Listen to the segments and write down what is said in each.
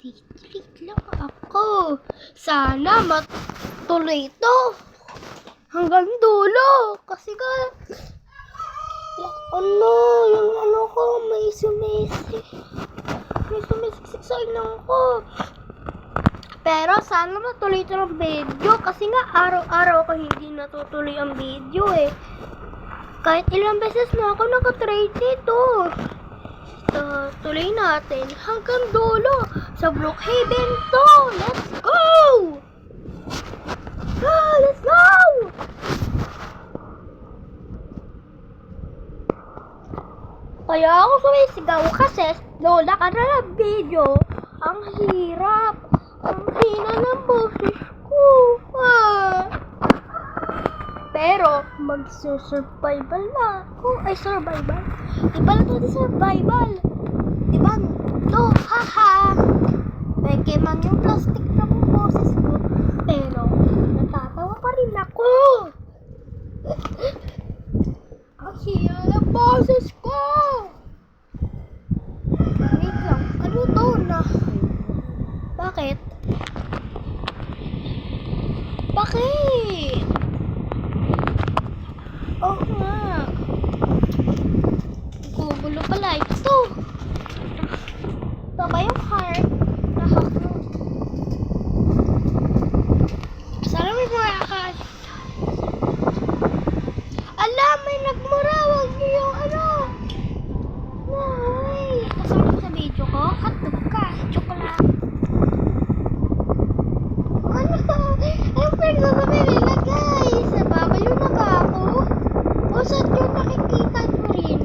Titreat lang ako. Sana matuloy ito hanggang dulo. Kasi ka, yung ko, may sumisiksik sa inang ko. Pero sana matuloy ito ng video. Kasi nga, araw-araw ko hindi natutuloy ang video eh. Kahit ilang beses na ako nakatrade dito. Tuloy natin hanggang dulo sa Brookhaven to. Let's go! Let's go! Kaya ako sumisigaw kasi lola ka na ng video. Ang hirap. Ang hina ng boses ko. Pero magsusurvival na ako. Ay, survival. Diba na ito survival? Diba? No, haha. Peke man yung plastic na boses ko. Pero natatawa pa rin ako. Ang hina ng boses ko. Wait lang. Ano to na? Bakit? Bakit? Oo nga. Gugulo pala ito. Ito ba yung heart? Sana may marakas. Alam, may nagmura. Huwag niyo yung ano. Ay, kasama sa video ko. Hotdog ka. Chocolate. Ano? Ang pinagsasabi nila, guys. Nababaliw na ba ako? O saan yung nakikita mo rin?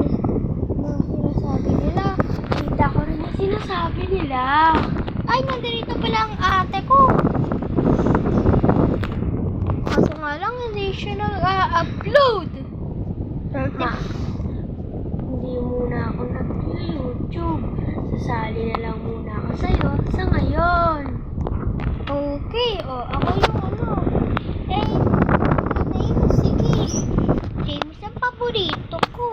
Sinasabi nila. Kita ko rin yung sinasabi nila. Ay, nandito pala ang ate ko. Kaso nga lang, hindi siya nag-upload. Hindi muna ako nag-YouTube. Sasali na lang muna ako sa'yo sa ngayon. Okay, ako yung ano. Sige. James ang paborito ko.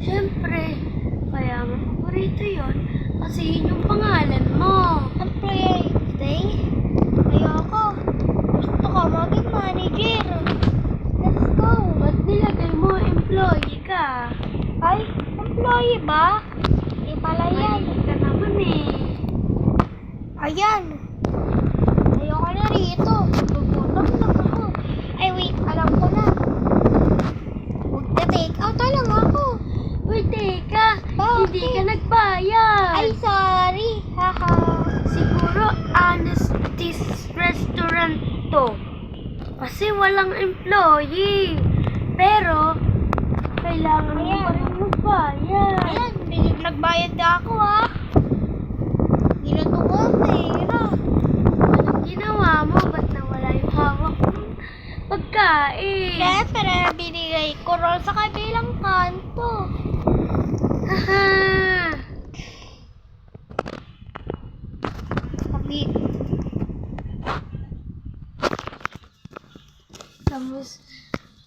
Siyempre, kaya mo paborito yun kasi yun yung pangalan mo. Siyempre, ayoko. Gusto ko maging manager. Let's go. Ba't nilagay mo employee ka? Ay, employee ba? Di pala yan. Mali ka naman eh. Ayan. Ayoko na rito. Gugutom na ako. Ay, wait. Alam ko na. Magta-take out na lang ako. Uy, teka. Hindi ka nagbayad. Ay, sorry. Haha. Siguro, Anastis Restaurant to. Kasi walang employee. Pero, kailangan mo pa rin magbayad. Ayan, nagbayad na ako ha. Ginatuwa, pera. Anong ginawa mo? Ba't nawala yung hawak mong pagkain? Siyempre, binigay ko ron sa kabilang kanto. Haha.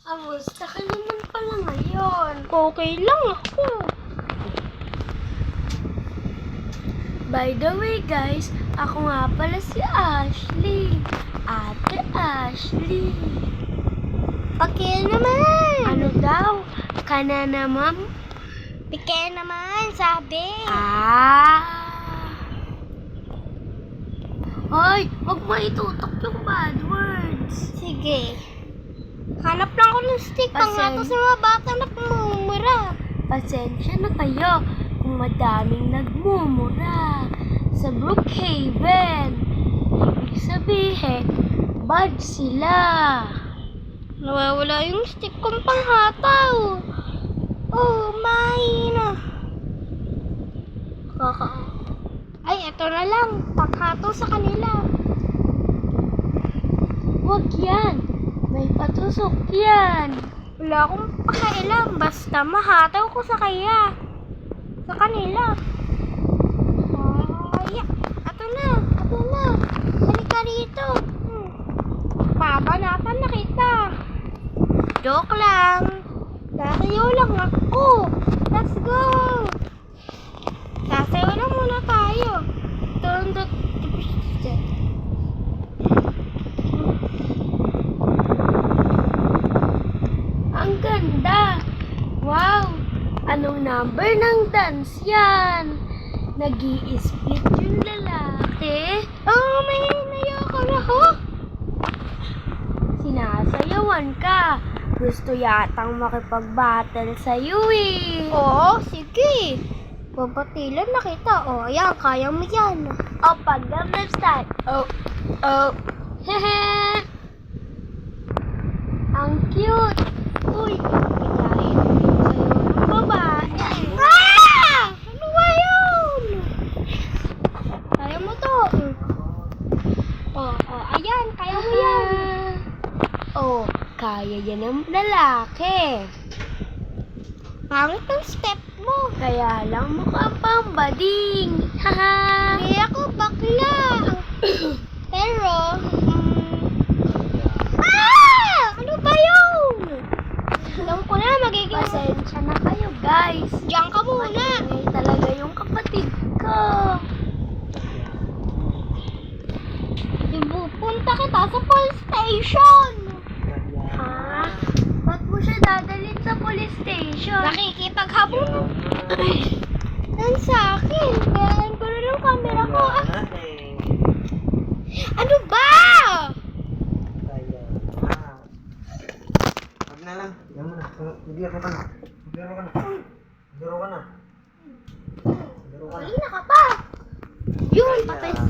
Kamusta ka naman pala ngayon? Okay lang ako. By the way guys, ako nga pala si Ashley. Ate Ashley. Pakil naman. Ano daw? Kana naman? Pikil naman, sabi. Hoy, huwag mo itutok yung bad words. Sige. Hanap lang ako ng stick. Panghato sa mga bata na pumumura. Pasensya na kayo kung madaming nagmumura sa Brookhaven. Ibig sabihin, bad sila. Nawawala yung stick kong panghataw. Oh, mine. Ay, eto na lang. Panghato sa kanila. Huwag yan. May patusok yan. Wala akong pakailam. Basta mahataw ko sa kanila. Ay, ato na. Halika rito. Papanatan na kita. Joke lang. Sasayaw lang ako. Let's go. Sasayaw lang muna tayo. number ng dance yan. Nag-i-split yung lalaki. Oh, may hinaya ka na, ha? Sinasayawan ka. Gusto yatang makipag-battle sa'yo eh. Oo, sige. Babatilan na kita. O, ayan, kaya mo yan. O, pag-Gangnam Style. Hehe. Ang cute. Uy, kinain sa'yo ng babae. Ah! Ano ba yun? Kaya mo to. Ayan, kaya mo yan. Kaya yan ng lalaki. Pangit ang step mo. Kaya lang mukha pang bading. Haha. Hindi ako bakla. Pero, ano ba yun? Alam ko na, magiging... Pasensya na kayo, guys. Diyan ka muna. Maingay talaga yung kapatid ko. Ibupunta kita sa police station. Ha? Ba't mo siya dadalhin sa police station? Nakikipaghabol. Yan sa akin. Kailan ko na lang camera ko. Ano ba? Wag na lang. Yan mo na. Maglaro ka na. Maglaro ka na. Maglaro ka na. Maglaro ka na. Kanina ka pa. Yun, papes.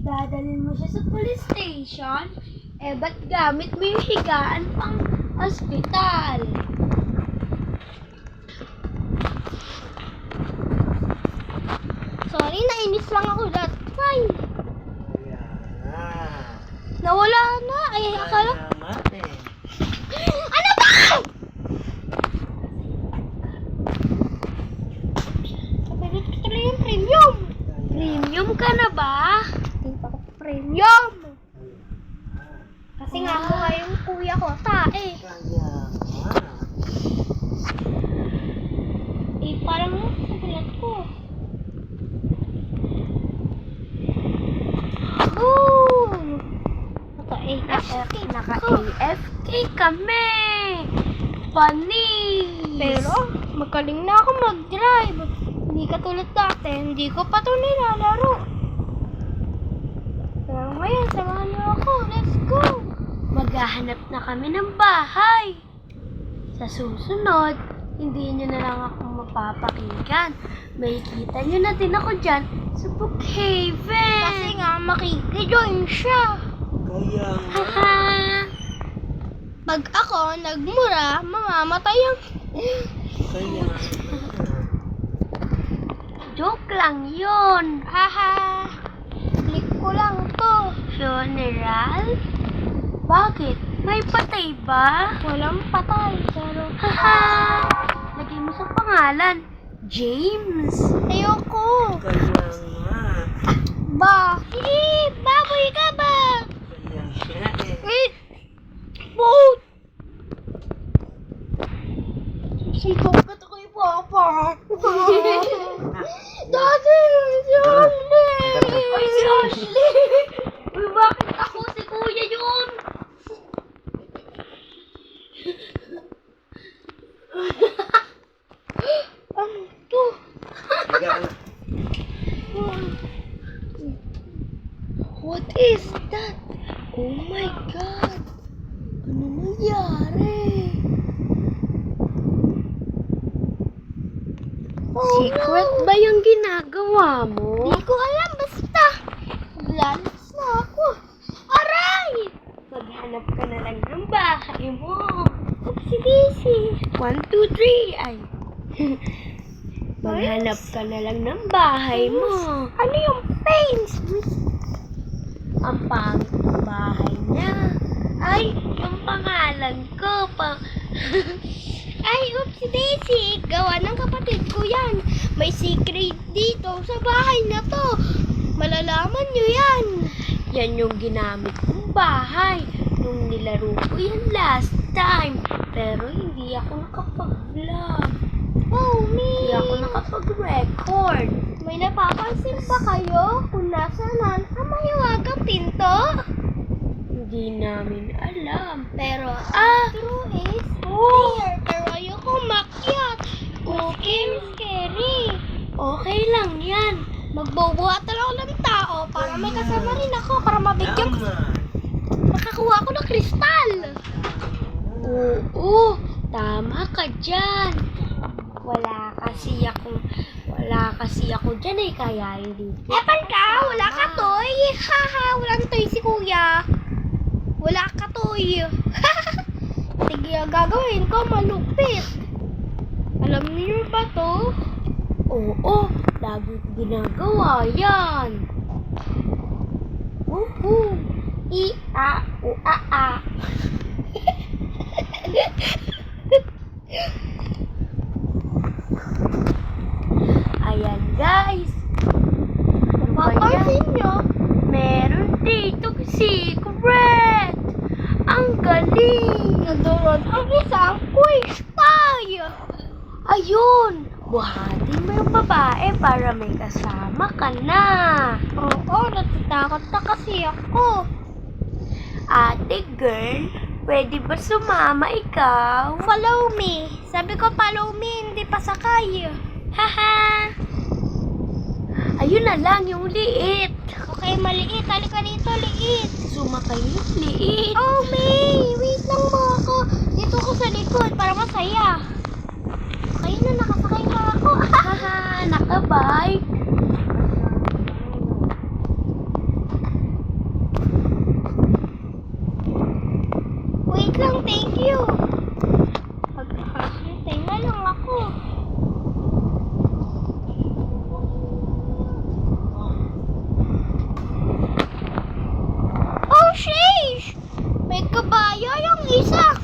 Dadalhin mo siya sa police station? Ba't gamit mo yung higaan pang ospital? Sorry, nainis lang ako that time. Nawala na. Ay, akala... Ano ba? Kapalit ko tuloy yung premium. Premium ka na ba? Hindi pa ako premium. Kasi nga ako yung kuya ko, tae. Parang sabilat ko. Naka-AFK kami. Funny. Pero, magaling na ako mag-drive. Hindi katulad dati, hindi ko pa ito nilalaro. Pero ngayon, samahan niyo ako. Let's go. Maghahanap na kami ng bahay. Sa susunod, hindi niyo na lang ako mapapakinggan. May kita niyo na din ako dyan sa Brookhaven. Kasi nga, makikijoin siya. Kaya Haha. Pag ako nagmura, mamamatay ang... Kaya Joke lang yun. Haha. Click ko lang to. Funeral? Bakit? May patay ba? Walang patay, pero... Haha. Lagay mo sa pangalan. James. Ayoko. Kaya nga. Bakit? Baboy ka ba? Kaya nga eh. Wait! Boat! Sisipok ka to kay Papa. Daddy! Si Ashley! Ay, si Ashley! Uy, bakit ako? Si Kuya yun! Ano to? Higa ka na. What is that? Oh my God! Ano nangyari? Secret ba yung ginagawa mo? Hindi ko alam, basta. Lalas na ako. Aray! Maghanap ka na lang ng bahay mo. Upsi-disi. 1, 2, 3. Ay. Maghanap ka na lang ng bahay mo. Ano yung pains? Ang pangit ng bahay niya. Ay, yung pangalan ko. Ay, upsi-daisy. Gawa ng kapatid ko yan. May secret dito sa bahay na to. Malalaman nyo yan. Yan yung ginamit kong bahay nung nilaro ko yan last time. Pero hindi ako nakapag-vlog. Oh, me. Hindi ako nakapag-record. May napapansin ba kayo kung nasaan ang mahiwagang pinto? Hindi namin alam. Pero, true is, Here, pero ayoko makyat. Okay. Scary. Okay lang yan. Magbubuhatan ako ng tao para may kasama rin ako para mabigyan ko. Makakuha ako ng kristal. Oo, tama ka dyan. Wala kasi ako dyan eh, kaya hindi. Epan ka, wala ka toy. Haha, walang toy si kuya. Wala ka toy. Sige, gagawin ko malupit. Alam niyo ba to? Oo, lagi ginagawa yan. Woohoo! I-a-u-a-a. Ayan guys. Papansin nyo, meron dito secret. Ang galing. Nandoon ang isang quiz pie. Ayun. Buhatin mo yung babae para may kasama ka na. Oo, natatakot na kasi ako. Ate girl, pwede ba sumama ikaw? Follow me. Sabi ko follow me, hindi pa sakay. Haha. Ayun na lang yung liit. Okay, maliit. Halika dito, liit. Sumakay yung liit. Oh, May! Wait lang mo ako. Dito ko sa likod para masaya. Ayun na, nakasakay na ako. Haha, nakabike. Wait lang, thank you. Magkakasintay na lang ako. Oh, sheesh! May kabayo yung isa.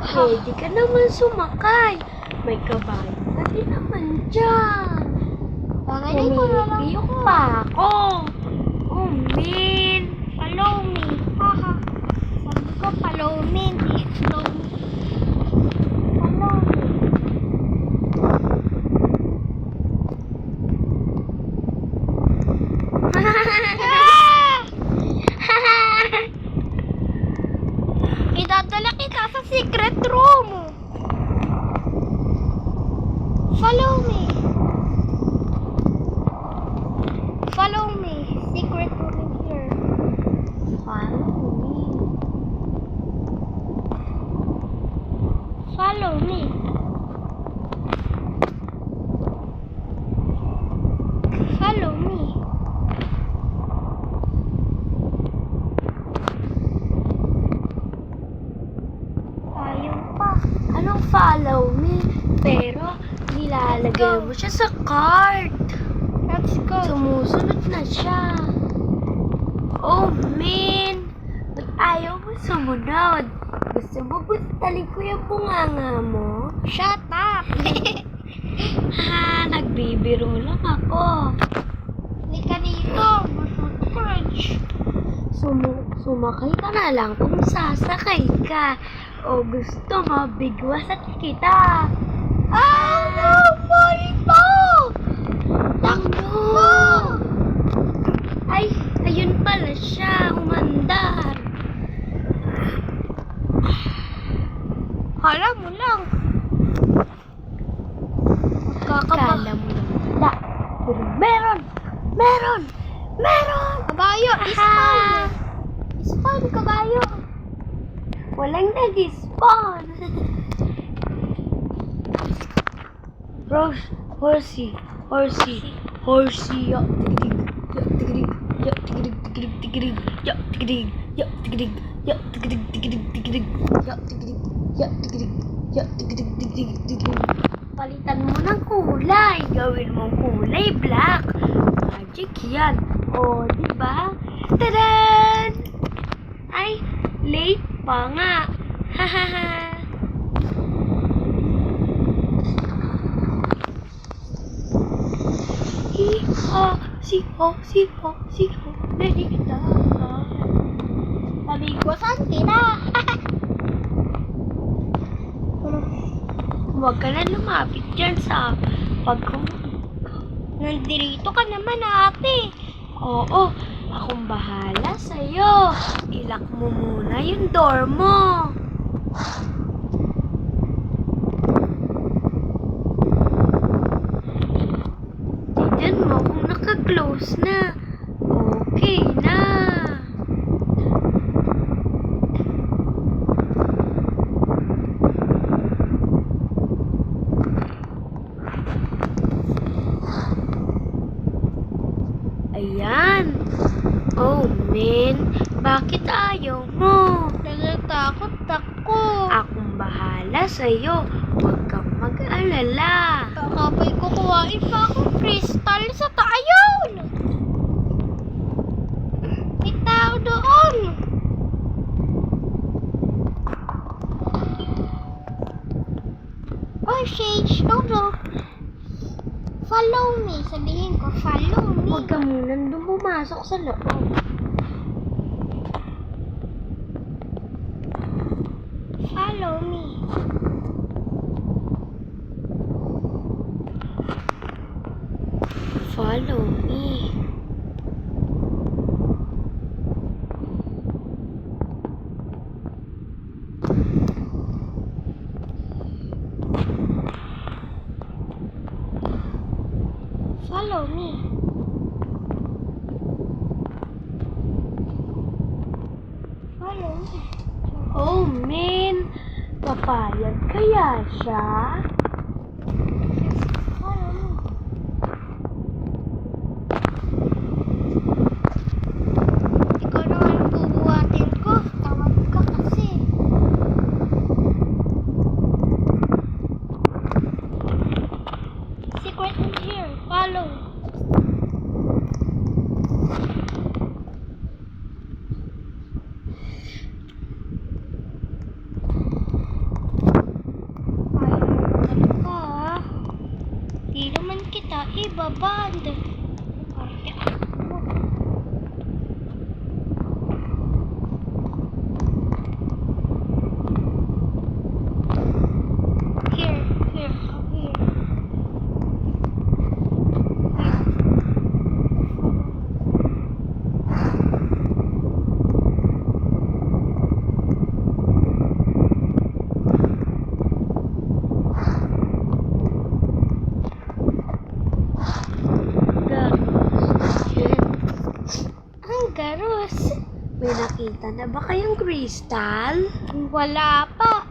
Pwede ka naman sumakay. May kabayo ka din naman dyan. Pagaling ko na lang ako. Pa ako. Oh, man. Follow me. Haha. Sabi ko follow me. Hindi follow me. Follow me. Idadala kita sa secret room. Follow me. Follow me. Secret room in here. Follow me. Follow me. Follow me. Ayaw pa. Anong follow me? Pero nilalagay mo siya sa cart. Let's go. Sumusunod na siya. Oh, man. Ba't ayaw mo sumunod? Gusto mo bustalin ko yung bunganga mo? Shut up! Ha, nagbibiro lang ako. Halika dito. Crunch. Sumakay ka na lang kung sasakay ka. O gusto mo, bigwasan kita. Oh, no! Boy, takbo! Ay, ayun pala siya. Umandar. Hala mo lang. Kala mo lang. Wala. Pero meron! Meron! Meron! Kabayo! Ispawn! Ispawn, kabayo! Walang nag-spawn! Horsey, yak tigidig, yak tigidig, yak tigidig, yak tigidig, yak tigidig, tigidig, yak tigidig, yak tigidig, yak tigidig, tigidig. Palitan mo ng kulay, gawin mong kulay black. Magic yan. O, diba? Tadan! Ay, late pa nga. Hahaha. Siho, ready kita. Pabigwasan kita. Huwag ka na lumapit dyan sa Nandito ka naman, ate. Oo, akong bahala sa'yo. Ilak mo muna yung door mo. Tapos na. Okay na. Ayan. Oh, men. Bakit ayaw mo? Natatakot ako. Akong bahala sa'yo. Huwag kang mag-alala. Kakapay ko kuhain pa akong kristal sa tayon. May tao doon. Oh, Sage, no. Follow me. Sabihin ko, follow me. Huwag ka munang pumasok sa loob. Follow me. Follow me. Follow me. Follow me. Oh, men. Papayag kaya siya? Follow me. Ikaw naman bubuhatin ko. Tawad ka kasi. Secret in here. Follow. Ka. Di naman kita ibaband. Arte ako. Here, here, up here. Ang garos. May nakita na ba kayong crystal? Wala pa.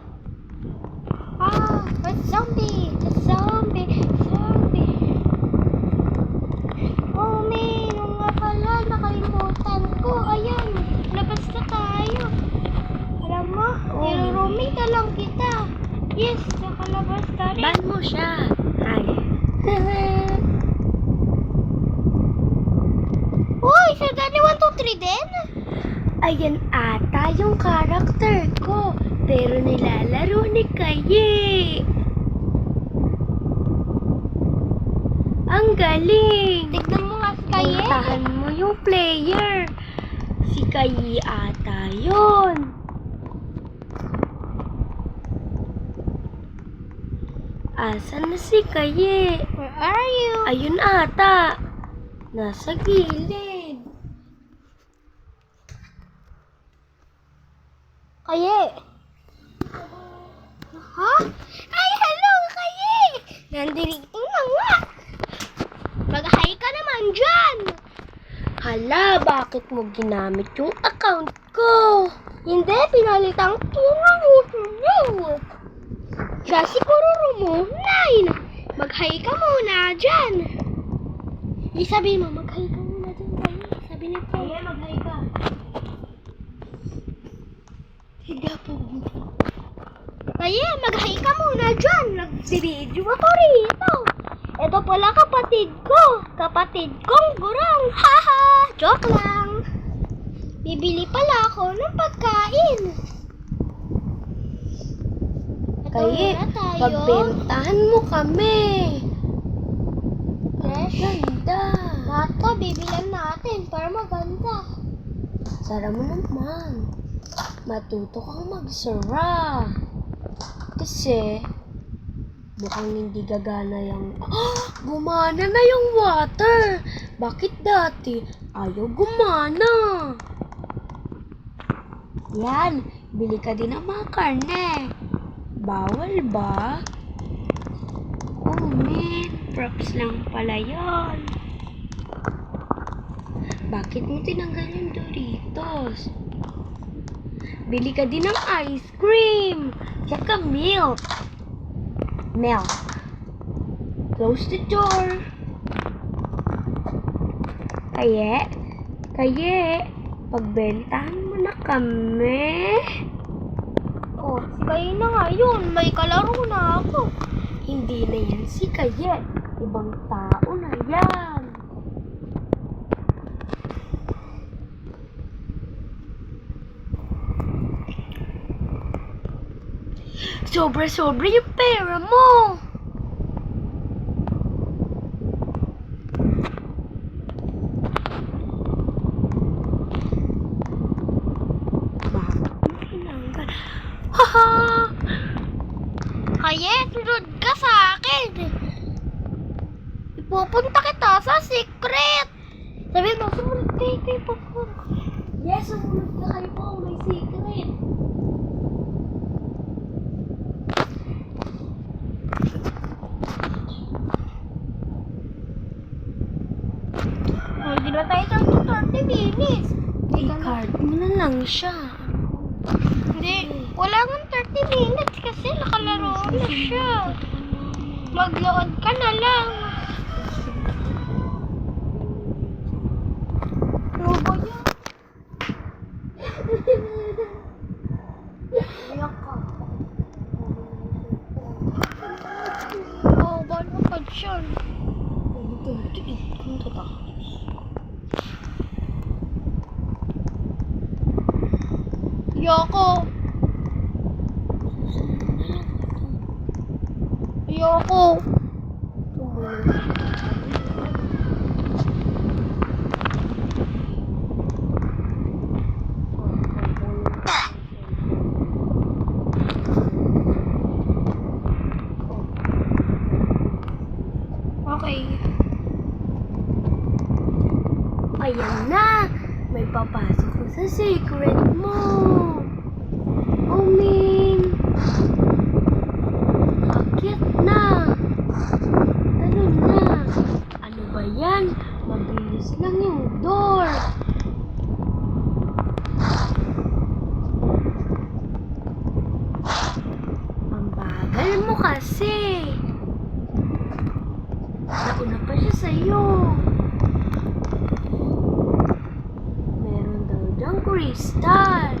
Ah, a zombie. A zombie. Zombie. Oh, man. Yung nga pala, nakalimutan ko. Ayan, labas na tayo. Alam mo, Oh. i-roaming na lang kita. Yes, nakalabas na rin. Ban mo siya. Ay. Uy, sa Dani 1, 2, 3 din? Ayan ata yung karakter ko. Pero nilalaro ni Kaye. Ang galing. Tignan mo nga si Kaye. Puntahan mo yung player. Si Kaye ata yun. Asan na si Kaye? Where are you? Ayun ata. Nasa gilid. Kaye. Ha? Ay, hello, Kaye! Nandito na nga. Mag-hi ka naman dyan. Hala, bakit mo ginamit yung account ko? Hindi, pinalitan ko ng uso niyo. Kasi kururo mo, 9. Mag-hi ka muna dyan. Sabi mo, mag-hi ka muna dyan. Kaye. Sabi ni Paul. Kaye, mag-hi ka. Higa po. Kaye, mag-hi ka muna dyan. Nag-video ako rito. Ito pala kapatid ko. Kapatid kong gurang. Haha, joke lang. Bibili pala ako ng pagkain. Ito Kaye, muna tayo. pagbentahan mo kami. Ang Fresh. ganda. Lahat to, bibilan natin para maganda. Sara mo naman. Matuto kang magsara. Kasi, mukhang hindi gagana yung... Gumana na yung water! Bakit dati ayaw gumana? Yan, bili ka din ng mga karne. Bawal ba? Oh man, props lang pala yon. Bakit mo tinanggal yung Doritos? Bili ka din ng ice cream. Tsaka milk. Milk. Close the door. Kaye, pagbentahan mo na kami. Oh, si Kaye na nga yun. May kalaro na ako. Hindi na yan si Kaye. Ibang tao na yan. Sobra-sobra yung pera mo. Haha! Kaye, sunod ka sa akin. Ipupunta kita sa secret. Sabi mo, sumunod kayo kay Papa. Yes, sumunod ka kayo po. May secret. Hindi na tayo ng 30 minutes. I-card mo na lang siya. Hindi, wala nga 30 minutes kasi nakalaro na siya. Mag-load ka na lang. Ano ba yan? Iyak ka. Oh, ba't mo pa siya? Ayoko. Ayoko. Okay. Ayan na! May papasok ko sa secret mo! Ming! Akit na! Ganun na! Ano ba yan? Mabilis lang yung door! Ang bagal mo kasi! Nauna pa siya sa'yo! Meron daw diyang crystal!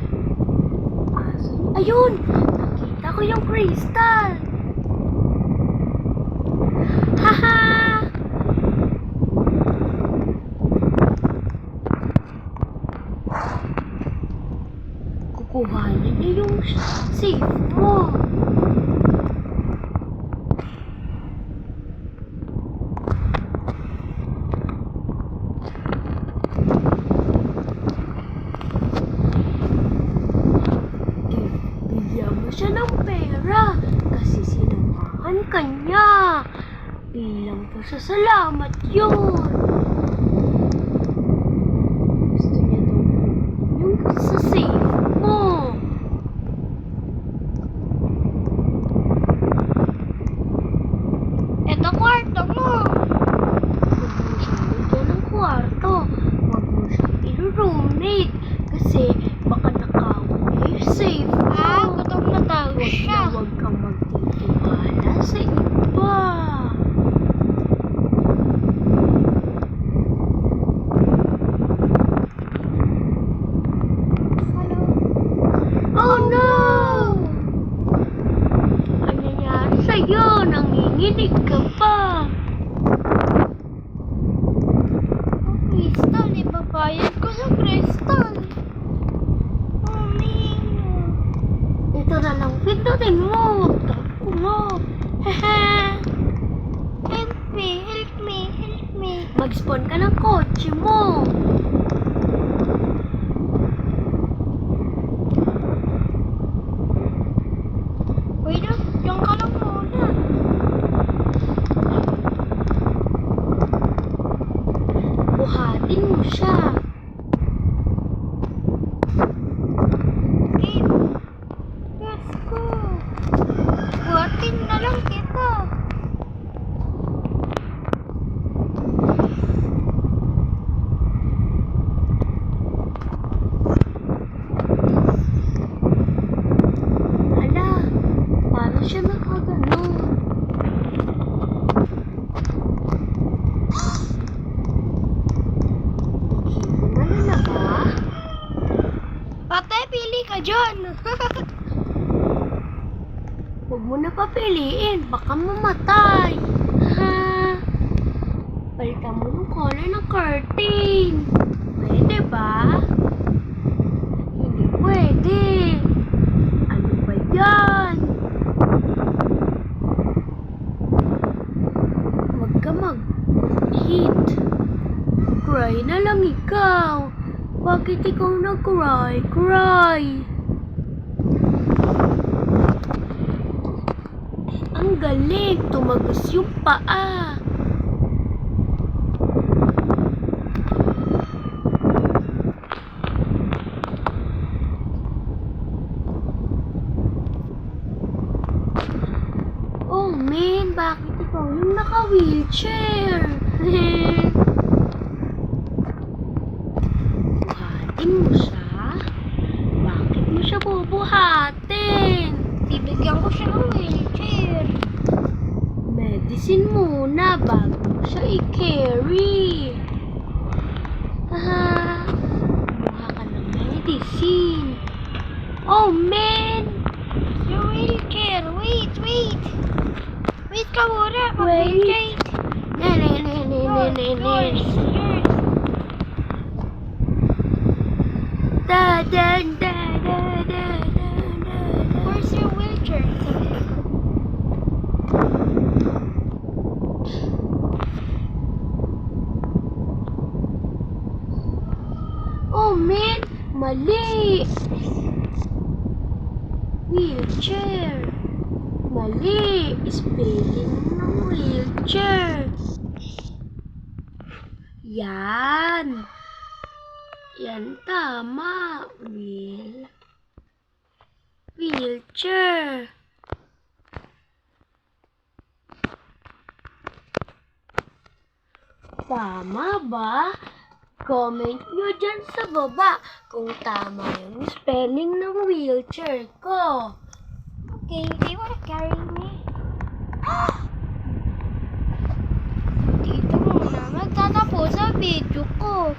Ayun! Nakita ko yung crystal! Haha! Kukuhanin niya yung safe mo. Bigyan mo siya ng pera kasi sinamahan ka niya. Bilang pasasalamat yun. Gusto niya daw yung sa safe mo. Ito kwarto mo. Huwag mo siyang bigyan ng kwarto. Huwag mo siyang i-roommate kasi baka nakawin niya yung safe mo. Gutom na daw siya. Huwag kang magtitiwala sa iba. Oh no! Ano nangyari sa'yo? Nanginginig ka pa. Crystal, ibabayad ko sa crystal. Ito na lang, pindutin mo. Takbo mo. Hehe. Help me, help me, help me. Mag-spawn ka ng kotse mo. Wait lang, diyan ka lang muna. Buhatin mo siya. Okay. Let's go. Buhatin na lang kita. mo na papiliin. Baka mamatay. Ha? Palitan mo yung color ng curtain. Pwede ba? Hindi pwede. Ano ba yan? Huwag ka mag-hit. Cry na lang ikaw. Bakit ikaw nag-cry? Cry! Ang galing! Tumagos yung paa. Oh man, bakit ikaw yung naka-wheelchair? Buhatin mo siya? Bakit mo siya bubuhatin? Bibigyan ko siya ng wheelchair. Medicine muna bago mo siya i-carry. Haha, buha ka ng medicine. Oh man! Your wheelchair. Wait. Wait ka muna. Wait. Yours. Da da da da da da da. Where's your wheelchair? Oh man, mali. Wheelchair. Mali. Spelling ng wheelchair. Yan. Yan tama. Wheelchair. Tama ba? Comment nyo dyan sa baba kung tama yung spelling ng wheelchair ko. Okay, do you wanna carry me? Dito muna magtatapos ang video ko.